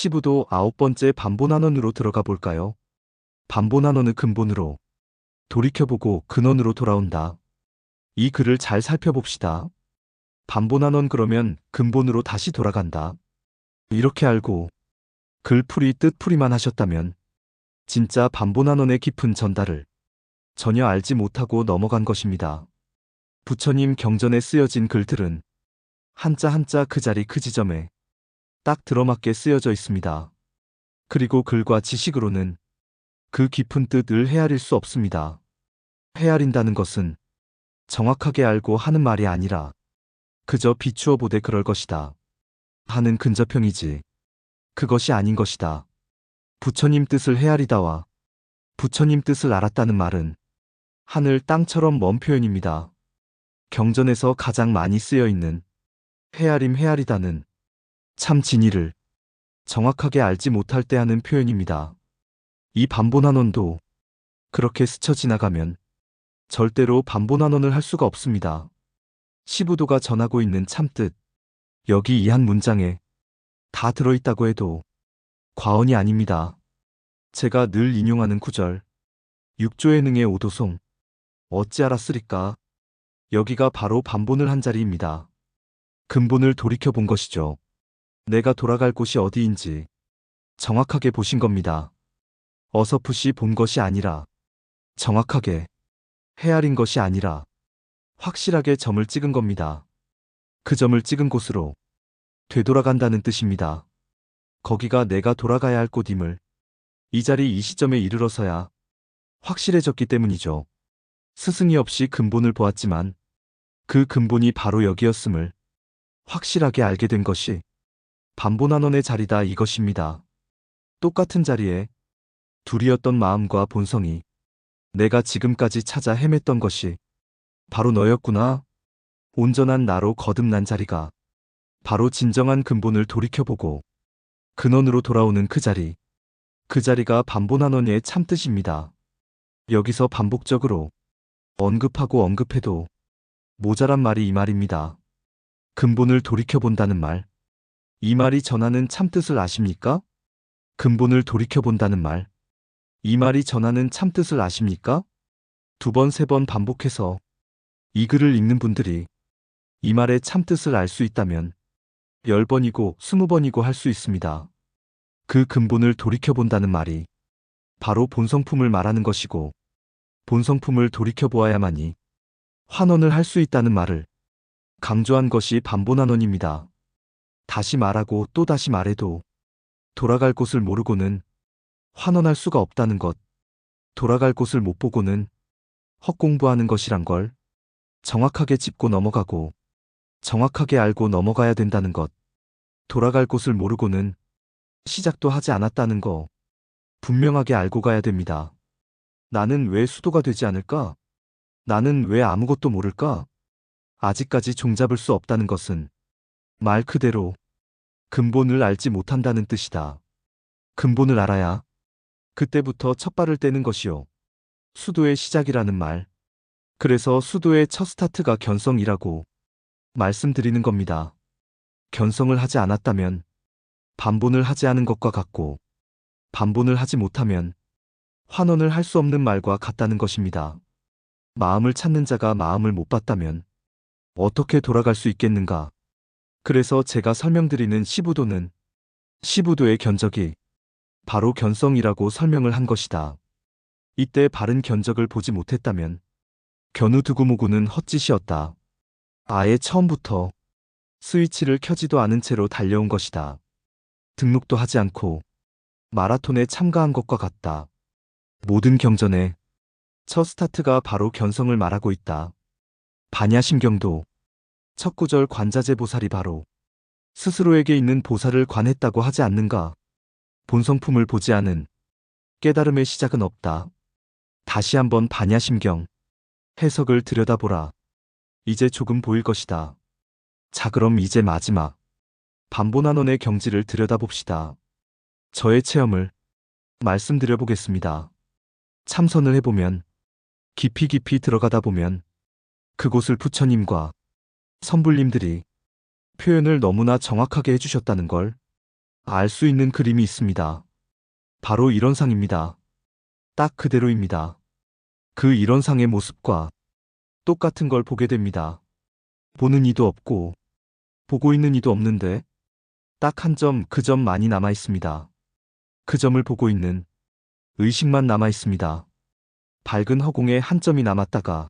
시부도 9번째 반본환원으로 들어가 볼까요? 반본환원의 근본으로 돌이켜보고 근원으로 돌아온다. 이 글을 잘 살펴봅시다. 반본환원 그러면 근본으로 다시 돌아간다. 이렇게 알고 글풀이 뜻풀이만 하셨다면 진짜 반본환원의 깊은 전달을 전혀 알지 못하고 넘어간 것입니다. 부처님 경전에 쓰여진 글들은 한자 한자 그 자리 그 지점에 딱 들어맞게 쓰여져 있습니다. 그리고 글과 지식으로는 그 깊은 뜻을 헤아릴 수 없습니다. 헤아린다는 것은 정확하게 알고 하는 말이 아니라 그저 비추어 보되 그럴 것이다 하는 근접형이지 그것이 아닌 것이다. 부처님 뜻을 헤아리다와 부처님 뜻을 알았다는 말은 하늘 땅처럼 먼 표현입니다. 경전에서 가장 많이 쓰여 있는 헤아리다는 참 진리를 정확하게 알지 못할 때 하는 표현입니다. 이 반본환원도 그렇게 스쳐 지나가면 절대로 반본환원을 할 수가 없습니다. 시부도가 전하고 있는 참뜻, 여기 이 한 문장에 다 들어있다고 해도 과언이 아닙니다. 제가 늘 인용하는 구절, 육조의 능의 오도송, 어찌 알았으리까? 여기가 바로 반본을 한 자리입니다. 근본을 돌이켜본 것이죠. 내가 돌아갈 곳이 어디인지 정확하게 보신 겁니다. 어설프시 본 것이 아니라 정확하게 헤아린 것이 아니라 확실하게 점을 찍은 겁니다. 그 점을 찍은 곳으로 되돌아간다는 뜻입니다. 거기가 내가 돌아가야 할 곳임을 이 자리 이 시점에 이르러서야 확실해졌기 때문이죠. 스승이 없이 근본을 보았지만 그 근본이 바로 여기였음을 확실하게 알게 된 것이 반본환원의 자리다 이것입니다. 똑같은 자리에 둘이었던 마음과 본성이 내가 지금까지 찾아 헤맸던 것이 바로 너였구나. 온전한 나로 거듭난 자리가 바로 진정한 근본을 돌이켜보고 근원으로 돌아오는 그 자리. 그 자리가 반본환원의 참뜻입니다. 여기서 반복적으로 언급하고 언급해도 모자란 말이 이 말입니다. 근본을 돌이켜본다는 말. 이 말이 전하는 참뜻을 아십니까? 근본을 돌이켜본다는 말. 이 말이 전하는 참뜻을 아십니까? 2번, 3번 반복해서 이 글을 읽는 분들이 이 말의 참뜻을 알 수 있다면 10번이고 20번이고 할 수 있습니다. 그 근본을 돌이켜본다는 말이 바로 본성품을 말하는 것이고 본성품을 돌이켜보아야만이 환원을 할 수 있다는 말을 강조한 것이 반본환원입니다. 다시 말하고 또 다시 말해도 돌아갈 곳을 모르고는 환원할 수가 없다는 것, 돌아갈 곳을 못 보고는 헛공부하는 것이란 걸 정확하게 짚고 넘어가고 정확하게 알고 넘어가야 된다는 것, 돌아갈 곳을 모르고는 시작도 하지 않았다는 거 분명하게 알고 가야 됩니다. 나는 왜 수도가 되지 않을까? 나는 왜 아무것도 모를까? 아직까지 종잡을 수 없다는 것은 말 그대로 근본을 알지 못한다는 뜻이다. 근본을 알아야 그때부터 첫 발을 떼는 것이요. 수도의 시작이라는 말. 그래서 수도의 첫 스타트가 견성이라고 말씀드리는 겁니다. 견성을 하지 않았다면 반본을 하지 않은 것과 같고 반본을 하지 못하면 환원을 할 수 없는 말과 같다는 것입니다. 마음을 찾는 자가 마음을 못 봤다면 어떻게 돌아갈 수 있겠는가? 그래서 제가 설명드리는 시부도는 시부도의 견적이 바로 견성이라고 설명을 한 것이다. 이때 바른 견적을 보지 못했다면 견우두구무구는 헛짓이었다. 아예 처음부터 스위치를 켜지도 않은 채로 달려온 것이다. 등록도 하지 않고 마라톤에 참가한 것과 같다. 모든 경전에 첫 스타트가 바로 견성을 말하고 있다. 반야심경도 첫 구절 관자재 보살이 바로 스스로에게 있는 보살을 관했다고 하지 않는가? 본성품을 보지 않은 깨달음의 시작은 없다. 다시 한번 반야심경 해석을 들여다보라. 이제 조금 보일 것이다. 자, 그럼 이제 마지막 반본환원의 경지를 들여다봅시다. 저의 체험을 말씀드려보겠습니다. 참선을 해보면 깊이 깊이 들어가다 보면 그곳을 부처님과 선불님들이 표현을 너무나 정확하게 해주셨다는 걸 알 수 있는 그림이 있습니다. 바로 이런 상입니다. 딱 그대로입니다. 그 이런 상의 모습과 똑같은 걸 보게 됩니다. 보는 이도 없고 보고 있는 이도 없는데 딱 한 점, 그 점만이 남아 있습니다. 그 점을 보고 있는 의식만 남아 있습니다. 밝은 허공에 한 점이 남았다가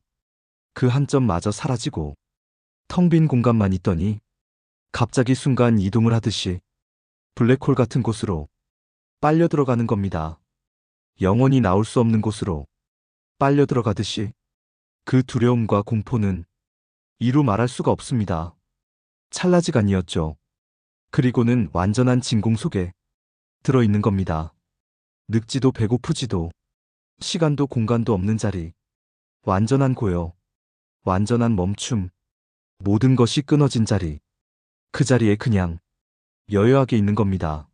그 한 점마저 사라지고 텅 빈 공간만 있더니 갑자기 순간 이동을 하듯이 블랙홀 같은 곳으로 빨려 들어가는 겁니다. 영원히 나올 수 없는 곳으로 빨려 들어가듯이 그 두려움과 공포는 이루 말할 수가 없습니다. 찰나지간이었죠. 그리고는 완전한 진공 속에 들어있는 겁니다. 늙지도 배고프지도 시간도 공간도 없는 자리. 완전한 고요. 완전한 멈춤. 모든 것이 끊어진 자리. 그 자리에 그냥 여유하게 있는 겁니다.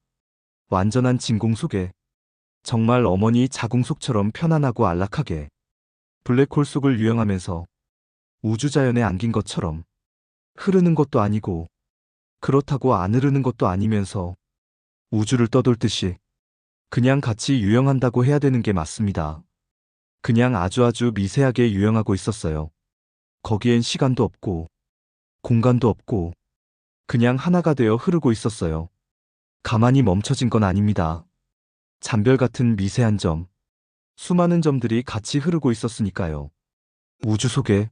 완전한 진공 속에 정말 어머니 자궁속처럼 편안하고 안락하게 블랙홀 속을 유영하면서 우주자연에 안긴 것처럼 흐르는 것도 아니고 그렇다고 안 흐르는 것도 아니면서 우주를 떠돌듯이 그냥 같이 유영한다고 해야 되는 게 맞습니다. 그냥 아주 미세하게 유영하고 있었어요. 거기엔 시간도 없고 공간도 없고 그냥 하나가 되어 흐르고 있었어요. 가만히 멈춰진 건 아닙니다. 잔별 같은 미세한 점, 수많은 점들이 같이 흐르고 있었으니까요. 우주 속에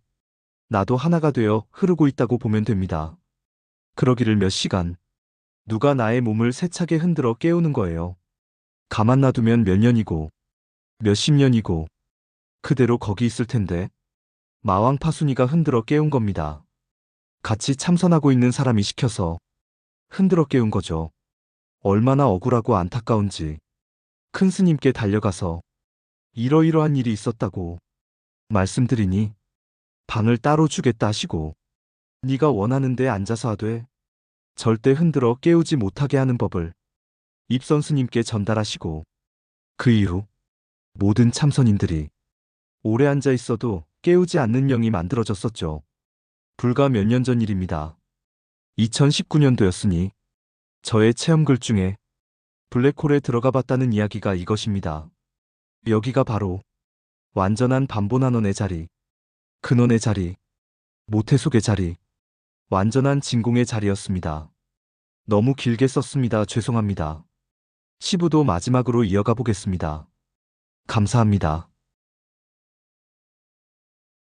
나도 하나가 되어 흐르고 있다고 보면 됩니다. 그러기를 몇 시간, 누가 나의 몸을 세차게 흔들어 깨우는 거예요. 가만 놔두면 몇 년이고, 몇십 년이고, 그대로 거기 있을 텐데, 마왕 파순이가 흔들어 깨운 겁니다. 같이 참선하고 있는 사람이 시켜서 흔들어 깨운 거죠. 얼마나 억울하고 안타까운지 큰 스님께 달려가서 이러이러한 일이 있었다고 말씀드리니 방을 따로 주겠다 하시고 네가 원하는 데 앉아서 하되 절대 흔들어 깨우지 못하게 하는 법을 입선 스님께 전달하시고 그 이후 모든 참선인들이 오래 앉아 있어도 깨우지 않는 영이 만들어졌었죠. 불과 몇 년 전 일입니다. 2019년도였으니 저의 체험글 중에 블랙홀에 들어가 봤다는 이야기가 이것입니다. 여기가 바로 완전한 반보나넌의 자리, 근원의 자리, 모태속의 자리, 완전한 진공의 자리였습니다. 너무 길게 썼습니다. 죄송합니다. 15도 마지막으로 이어가 보겠습니다. 감사합니다.